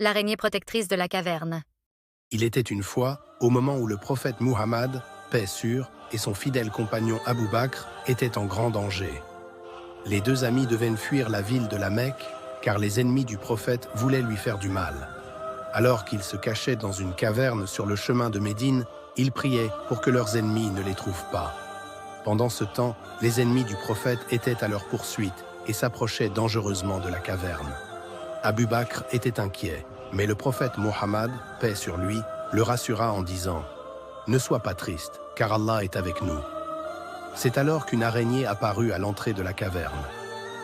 L'araignée protectrice de la caverne. Il était une fois, au moment où le prophète Muhammad, paix sûre, et son fidèle compagnon Abu Bakr étaient en grand danger. Les deux amis devaient fuir la ville de la Mecque, car les ennemis du prophète voulaient lui faire du mal. Alors qu'ils se cachaient dans une caverne sur le chemin de Médine, ils priaient pour que leurs ennemis ne les trouvent pas. Pendant ce temps, les ennemis du prophète étaient à leur poursuite et s'approchaient dangereusement de la caverne. Abu Bakr était inquiet, mais le prophète Mohammed, paix sur lui, le rassura en disant « Ne sois pas triste, car Allah est avec nous. » C'est alors qu'une araignée apparut à l'entrée de la caverne.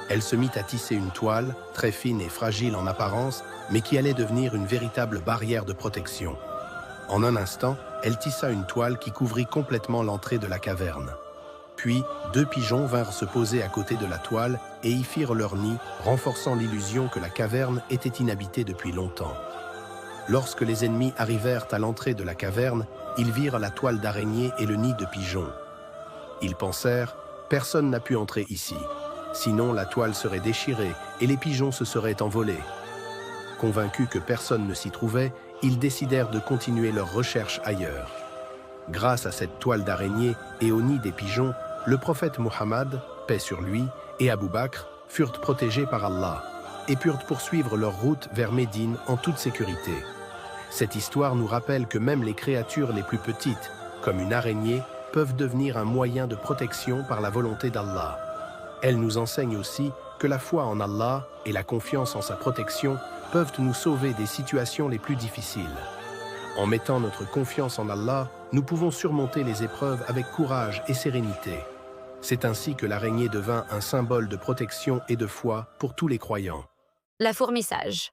Elle se mit à tisser une toile, très fine et fragile en apparence, mais qui allait devenir une véritable barrière de protection. En un instant, elle tissa une toile qui couvrit complètement l'entrée de la caverne. Puis, deux pigeons vinrent se poser à côté de la toile et y firent leur nid, renforçant l'illusion que la caverne était inhabitée depuis longtemps. Lorsque les ennemis arrivèrent à l'entrée de la caverne, ils virent la toile d'araignée et le nid de pigeons. Ils pensèrent « Personne n'a pu entrer ici. Sinon, la toile serait déchirée et les pigeons se seraient envolés. » Convaincus que personne ne s'y trouvait, ils décidèrent de continuer leurs recherches ailleurs. Grâce à cette toile d'araignée et au nid des pigeons, le prophète Muhammad, paix sur lui, et Abu Bakr furent protégés par Allah et purent poursuivre leur route vers Médine en toute sécurité. Cette histoire nous rappelle que même les créatures les plus petites, comme une araignée, peuvent devenir un moyen de protection par la volonté d'Allah. Elle nous enseigne aussi que la foi en Allah et la confiance en sa protection peuvent nous sauver des situations les plus difficiles. En mettant notre confiance en Allah, nous pouvons surmonter les épreuves avec courage et sérénité. C'est ainsi que l'araignée devint un symbole de protection et de foi pour tous les croyants. La fourmi sage.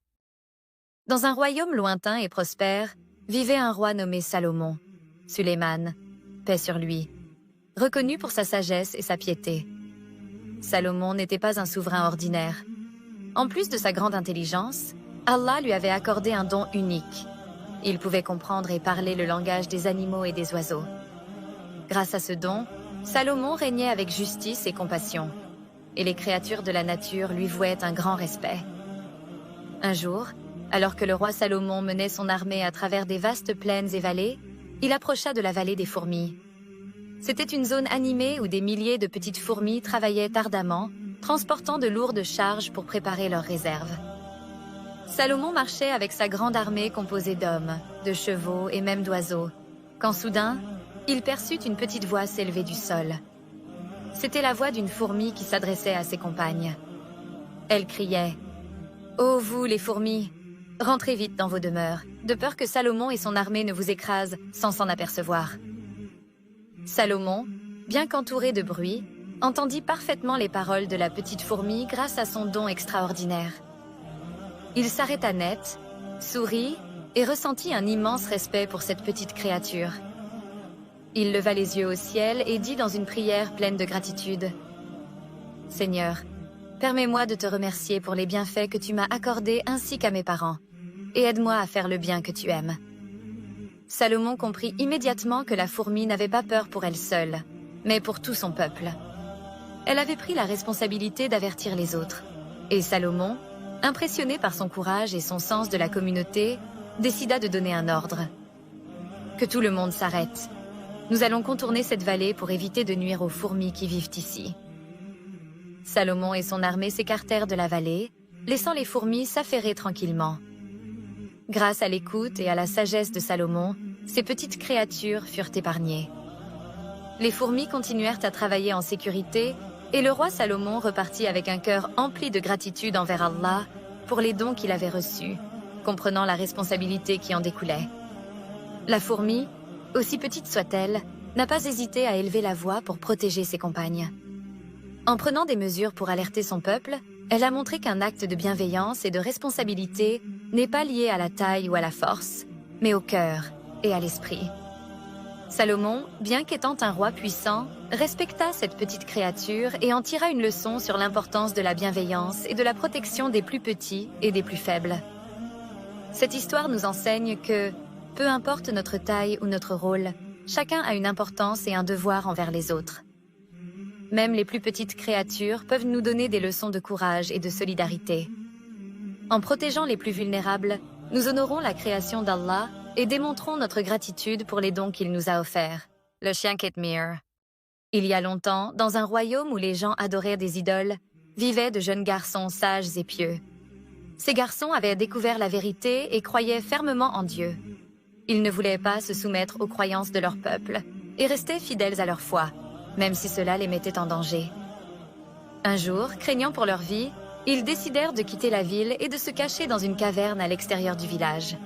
Dans un royaume lointain et prospère, vivait un roi nommé Salomon, Sulayman, paix sur lui, reconnu pour sa sagesse et sa piété. Salomon n'était pas un souverain ordinaire. En plus de sa grande intelligence, Allah lui avait accordé un don unique. Il pouvait comprendre et parler le langage des animaux et des oiseaux. Grâce à ce don, Salomon régnait avec justice et compassion, et les créatures de la nature lui vouaient un grand respect. Un jour, alors que le roi Salomon menait son armée à travers des vastes plaines et vallées, il approcha de la vallée des fourmis. C'était une zone animée où des milliers de petites fourmis travaillaient ardemment, transportant de lourdes charges pour préparer leurs réserves. Salomon marchait avec sa grande armée composée d'hommes, de chevaux et même d'oiseaux, quand soudain, il perçut une petite voix s'élever du sol. C'était la voix d'une fourmi qui s'adressait à ses compagnes. Elle criait « Ô vous, les fourmis, rentrez vite dans vos demeures, de peur que Salomon et son armée ne vous écrasent sans s'en apercevoir. » Salomon, bien qu'entouré de bruit, entendit parfaitement les paroles de la petite fourmi grâce à son don extraordinaire. Il s'arrêta net, sourit et ressentit un immense respect pour cette petite créature. Il leva les yeux au ciel et dit dans une prière pleine de gratitude « Seigneur, permets-moi de te remercier pour les bienfaits que tu m'as accordés ainsi qu'à mes parents, et aide-moi à faire le bien que tu aimes. » Salomon comprit immédiatement que la fourmi n'avait pas peur pour elle seule, mais pour tout son peuple. Elle avait pris la responsabilité d'avertir les autres, et Salomon, impressionné par son courage et son sens de la communauté, décida de donner un ordre. « Que tout le monde s'arrête. Nous allons contourner cette vallée pour éviter de nuire aux fourmis qui vivent ici. » Salomon et son armée s'écartèrent de la vallée, laissant les fourmis s'affairer tranquillement. Grâce à l'écoute et à la sagesse de Salomon, ces petites créatures furent épargnées. Les fourmis continuèrent à travailler en sécurité et le roi Salomon repartit avec un cœur empli de gratitude envers Allah pour les dons qu'il avait reçus, comprenant la responsabilité qui en découlait. La fourmi, aussi petite soit-elle, n'a pas hésité à élever la voix pour protéger ses compagnes. En prenant des mesures pour alerter son peuple, elle a montré qu'un acte de bienveillance et de responsabilité n'est pas lié à la taille ou à la force, mais au cœur et à l'esprit. Salomon, bien qu'étant un roi puissant, respecta cette petite créature et en tira une leçon sur l'importance de la bienveillance et de la protection des plus petits et des plus faibles. Cette histoire nous enseigne que, peu importe notre taille ou notre rôle, chacun a une importance et un devoir envers les autres. Même les plus petites créatures peuvent nous donner des leçons de courage et de solidarité. En protégeant les plus vulnérables, Nous honorons la création d'Allah et démontrons notre gratitude pour les dons qu'il nous a offerts. Le chien Kitmir. Il y a longtemps, dans un royaume où les gens adoraient des idoles, vivaient de jeunes garçons sages et pieux. Ces garçons avaient découvert la vérité et croyaient fermement en Dieu. Ils ne voulaient pas se soumettre aux croyances de leur peuple et restaient fidèles à leur foi, même si cela les mettait en danger. Un jour, craignant pour leur vie, ils décidèrent de quitter la ville et de se cacher dans une caverne à l'extérieur du village.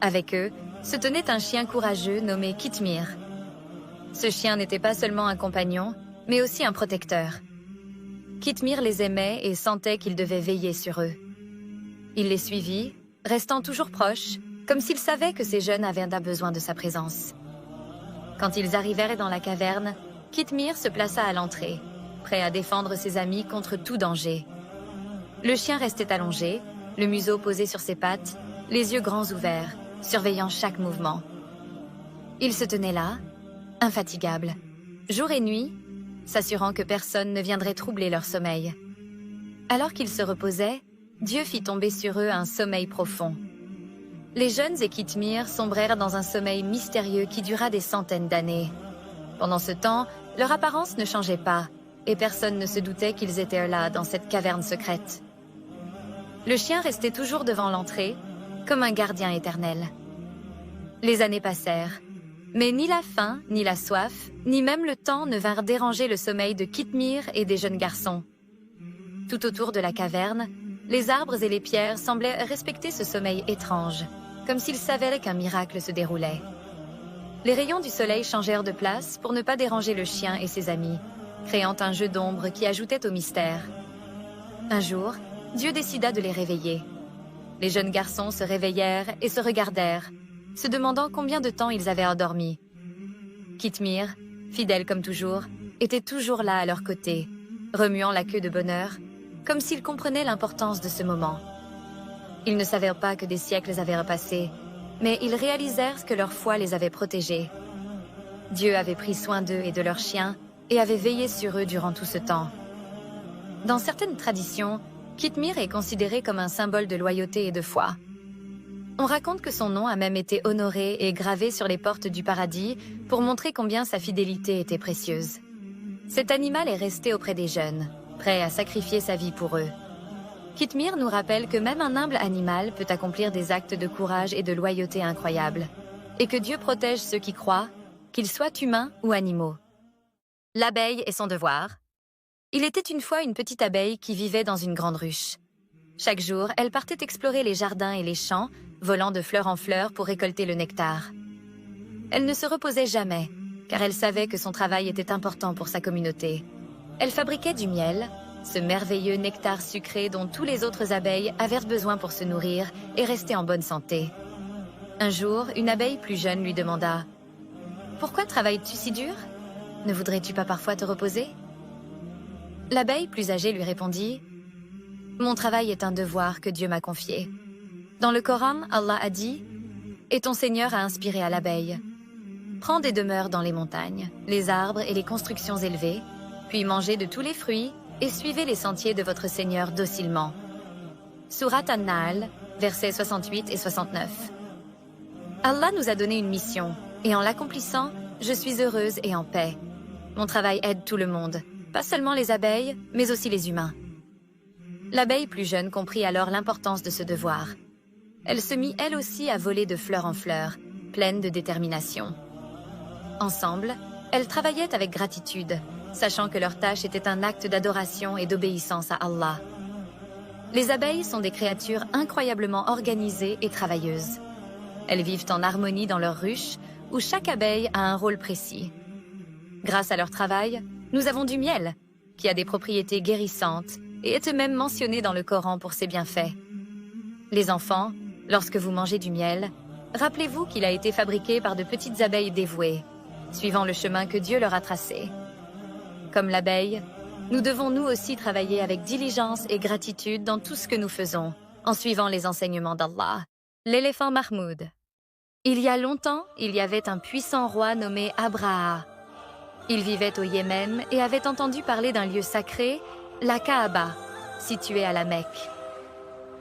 Avec eux se tenait un chien courageux nommé Kitmir. Ce chien n'était pas seulement un compagnon, mais aussi un protecteur. Kitmir les aimait et sentait qu'il devait veiller sur eux. Il les suivit, restant toujours proche, comme s'il savait que ces jeunes avaient besoin de sa présence. Quand ils arrivèrent dans la caverne, Kitmir se plaça à l'entrée, prêt à défendre ses amis contre tout danger. Le chien restait allongé, le museau posé sur ses pattes, les yeux grands ouverts, surveillant chaque mouvement. Il se tenait là, infatigable, jour et nuit, s'assurant que personne ne viendrait troubler leur sommeil. Alors qu'ils se reposaient, Dieu fit tomber sur eux un sommeil profond. Les jeunes et Kitmir sombrèrent dans un sommeil mystérieux qui dura des centaines d'années. Pendant ce temps, leur apparence ne changeait pas, et personne ne se doutait qu'ils étaient là, dans cette caverne secrète. Le chien restait toujours devant l'entrée, comme un gardien éternel. Les années passèrent, mais ni la faim, ni la soif, ni même le temps ne vinrent déranger le sommeil de Kitmir et des jeunes garçons. Tout autour de la caverne, les arbres et les pierres semblaient respecter ce sommeil étrange, comme s'ils savaient qu'un miracle se déroulait. Les rayons du soleil changèrent de place pour ne pas déranger le chien et ses amis, créant un jeu d'ombre qui ajoutait au mystère. Un jour, Dieu décida de les réveiller. Les jeunes garçons se réveillèrent et se regardèrent, se demandant combien de temps ils avaient endormi. Kitmir, fidèle comme toujours, était toujours là à leur côté, remuant la queue de bonheur, comme s'il comprenait l'importance de ce moment. Ils ne savaient pas que des siècles avaient repassé, mais ils réalisèrent que leur foi les avait protégés. Dieu avait pris soin d'eux et de leurs chiens et avait veillé sur eux durant tout ce temps. Dans certaines traditions, Kitmir est considéré comme un symbole de loyauté et de foi. On raconte que son nom a même été honoré et gravé sur les portes du paradis pour montrer combien sa fidélité était précieuse. Cet animal est resté auprès des jeunes, prêt à sacrifier sa vie pour eux. Kitmir nous rappelle que même un humble animal peut accomplir des actes de courage et de loyauté incroyables, et que Dieu protège ceux qui croient, qu'ils soient humains ou animaux. L'abeille et son devoir. Il était une fois une petite abeille qui vivait dans une grande ruche. Chaque jour, elle partait explorer les jardins et les champs, volant de fleur en fleur pour récolter le nectar. Elle ne se reposait jamais, car elle savait que son travail était important pour sa communauté. Elle fabriquait du miel, ce merveilleux nectar sucré dont tous les autres abeilles avaient besoin pour se nourrir et rester en bonne santé. Un jour, une abeille plus jeune lui demanda « Pourquoi travailles-tu si dur? Ne voudrais-tu pas parfois te reposer ?» L'abeille plus âgée lui répondit « Mon travail est un devoir que Dieu m'a confié. Dans le Coran, Allah a dit « Et ton Seigneur a inspiré à l'abeille. Prends des demeures dans les montagnes, les arbres et les constructions élevées, puis mangez de tous les fruits et suivez les sentiers de votre Seigneur docilement. » Surat An-Nahl, versets 68 et 69. Allah nous a donné une mission, et en l'accomplissant, je suis heureuse et en paix. Mon travail aide tout le monde, pas seulement les abeilles, mais aussi les humains. L'abeille plus jeune comprit alors l'importance de ce devoir. Elle se mit elle aussi à voler de fleur en fleur, pleine de détermination. Ensemble, elles travaillaient avec gratitude, sachant que leur tâche était un acte d'adoration et d'obéissance à Allah. Les abeilles sont des créatures incroyablement organisées et travailleuses. Elles vivent en harmonie dans leur ruche, où chaque abeille a un rôle précis. Grâce à leur travail, nous avons du miel, qui a des propriétés guérissantes et est même mentionné dans le Coran pour ses bienfaits. Les enfants, lorsque vous mangez du miel, rappelez-vous qu'il a été fabriqué par de petites abeilles dévouées, suivant le chemin que Dieu leur a tracé. Comme l'abeille, nous devons nous aussi travailler avec diligence et gratitude dans tout ce que nous faisons, en suivant les enseignements d'Allah. L'éléphant Mahmoud. Il y a longtemps, il y avait un puissant roi nommé Abraha. Il vivait au Yémen et avait entendu parler d'un lieu sacré, la Kaaba, situé à la Mecque.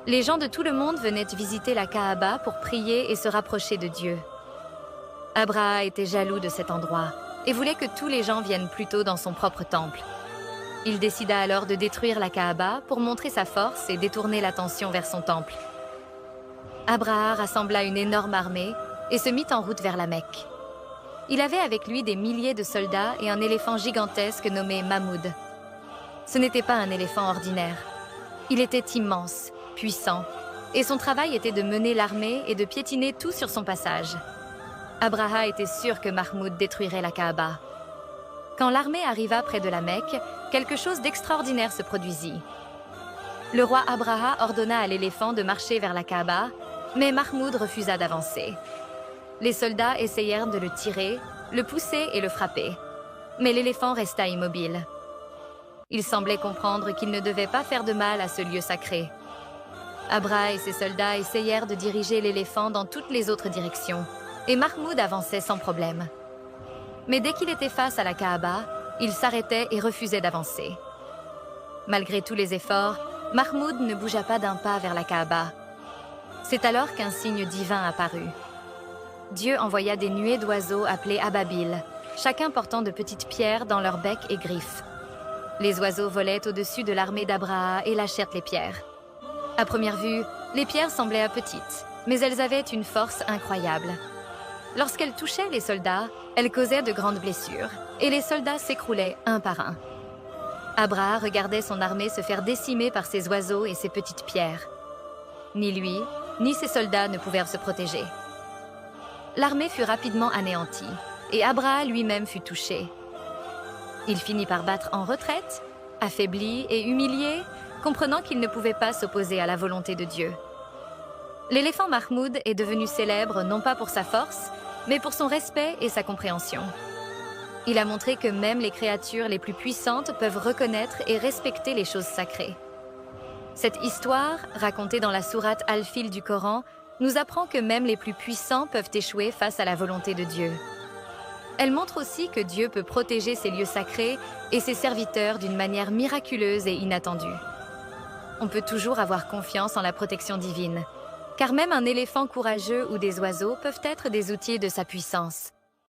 Les gens de tout le monde venaient visiter la Kaaba pour prier et se rapprocher de Dieu. Abraha était jaloux de cet endroit et voulait que tous les gens viennent plutôt dans son propre temple. Il décida alors de détruire la Kaaba pour montrer sa force et détourner l'attention vers son temple. Abraha rassembla une énorme armée et se mit en route vers la Mecque. Il avait avec lui des milliers de soldats et un éléphant gigantesque nommé Mahmoud. Ce n'était pas un éléphant ordinaire. Il était immense, puissant, et son travail était de mener l'armée et de piétiner tout sur son passage. Abraha était sûr que Mahmoud détruirait la Kaaba. Quand l'armée arriva près de la Mecque, quelque chose d'extraordinaire se produisit. Le roi Abraha ordonna à l'éléphant de marcher vers la Kaaba, mais Mahmoud refusa d'avancer. Les soldats essayèrent de le tirer, le pousser et le frapper. Mais l'éléphant resta immobile. Il semblait comprendre qu'il ne devait pas faire de mal à ce lieu sacré. Abraha et ses soldats essayèrent de diriger l'éléphant dans toutes les autres directions, et Mahmoud avançait sans problème. Mais dès qu'il était face à la Kaaba, il s'arrêtait et refusait d'avancer. Malgré tous les efforts, Mahmoud ne bougea pas d'un pas vers la Kaaba. C'est alors qu'un signe divin apparut. Dieu envoya des nuées d'oiseaux appelés ababil, chacun portant de petites pierres dans leurs becs et griffes. Les oiseaux volaient au-dessus de l'armée d'Abraha et lâchèrent les pierres. À première vue, les pierres semblaient petites, mais elles avaient une force incroyable. Lorsqu'elles touchaient les soldats, elles causaient de grandes blessures, et les soldats s'écroulaient un par un. Abraha regardait son armée se faire décimer par ces oiseaux et ces petites pierres. Ni lui, ni ses soldats ne pouvaient se protéger. L'armée fut rapidement anéantie, et Abraha lui-même fut touché. Il finit par battre en retraite, affaibli et humilié, comprenant qu'il ne pouvait pas s'opposer à la volonté de Dieu. L'éléphant Mahmoud est devenu célèbre non pas pour sa force, mais pour son respect et sa compréhension. Il a montré que même les créatures les plus puissantes peuvent reconnaître et respecter les choses sacrées. Cette histoire, racontée dans la sourate Al-Fil du Coran, nous apprend que même les plus puissants peuvent échouer face à la volonté de Dieu. Elle montre aussi que Dieu peut protéger ses lieux sacrés et ses serviteurs d'une manière miraculeuse et inattendue. On peut toujours avoir confiance en la protection divine, car même un éléphant courageux ou des oiseaux peuvent être des outils de sa puissance.